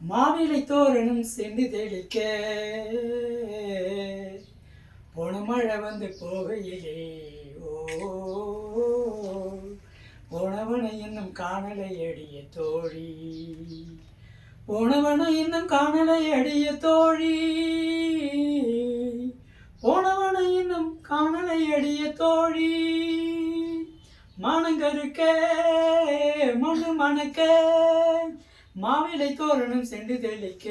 மாவிலை தோரணம் சென்று தெளிக்க போன மழை வந்து போகையிலே ஓ போனவனை இன்னும் காணலை அடிய தோழி போனவனை இன்னும் காணலை அடிய தோழி போனவனை இன்னும் காணலை அடிய தோழி மானங்கருக்க மண்ணு மணக்க மாவிலை தோரணம் சென்று தெளிக்க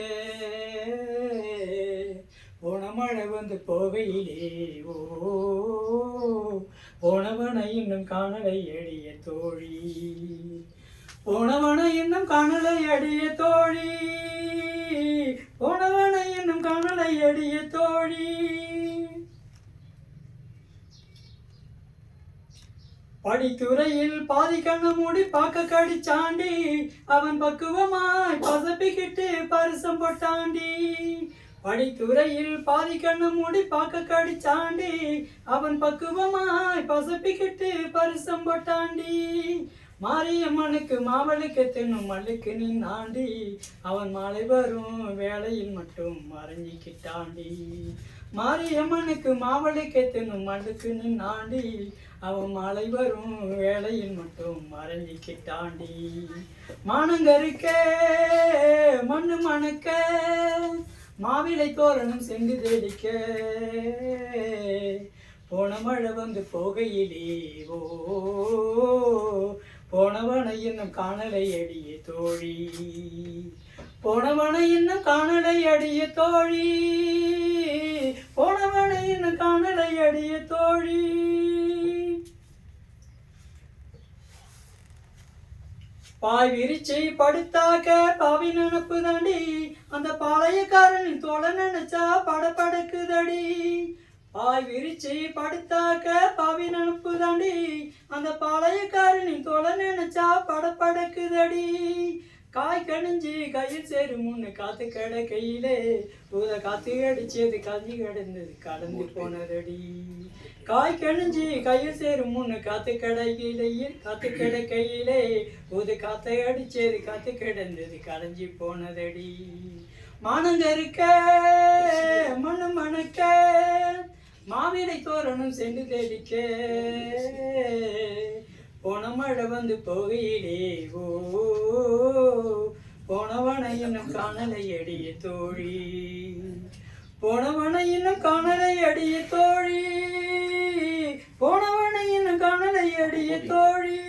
போன மழை வந்து போகையிலே ஓ போனவனை இன்னும் காணலை அடிய தோழி போனவனை இன்னும் காணலை அடிய தோழி போனவனை இன்னும் காணலை அடிய தோழி படித்துறையில் பாதி கண்ண மூடி பார்க்க கடிச்சாண்டி அவன் பக்குவமாய் பசப்பிக்கிட்டு பரிசம் போட்டாண்டி படித்துறையில் பாதி கண்ண மூடி பார்க்க கடிச்சாண்டி அவன் பக்குவமாய் பசப்பிக்கிட்டு பரிசம் போட்டாண்டி மாரியம்மனுக்கு மாவளுக்கு தின்னும் மல்லுக்கு நின்னாண்டி அவன் மாலை வரும் வேளையில் மட்டும் மறைஞ்சிக்கிட்டாண்டி மாரியம்மனுக்கு மாவளுக்கு தின்னும் மல்லுக்கு நின்னாண்டி அவன் மாலை வரும் வேளையில் மட்டும் மறைஞ்சிக்கிட்டாண்டி மானங்கருக்க மண்ணு மணக்க மாவிலை தோரணம் சென்று தேடிக்க போன மழை வந்து போகையிலே ஓ போனவனை இன்னும் காணலை அடிய தோழி போனவனை இன்னும் காணலை அடிய தோழி போனவனை இன்னும் காணலை அடிய தோழி பாய் விரிச்சு படுத்தாக்க பாவி நினப்பு தாண்டி அந்த பாளையக்காரனின் தோலை நினைச்சா படப்படக்குதடி பாய் விரிச்சு படுத்தாக்க பாவி நினப்பு தாண்டி அந்த பாளையக்காரனின் தோலை நினைச்சா படப்படக்குதடி காய் கணிஞ்சு கையில் சேரும் முன்னு காத்து கையிலே ஊத காத்து அடிச்சது கஞ்சி கிடந்தது கடந்து போனதடி காய் கணிஞ்சு கையில் சேரும் முன்னு காத்து கையிலே ஊத காத்தை அடிச்சது காத்து கிடந்தது கடைஞ்சி போனதடி மானங்கருக்க மண்ணு மணக்க மாவிலை தோரணம் சென்று தேடிக்க போன மழை வந்து போகையிலே ஓ போனவனை இன்னும் காணலை அடிய தோழி போனவனை இன்னும் காணலை அடிய தோழி போனவனை இன்னும் காணலை அடிய தோழி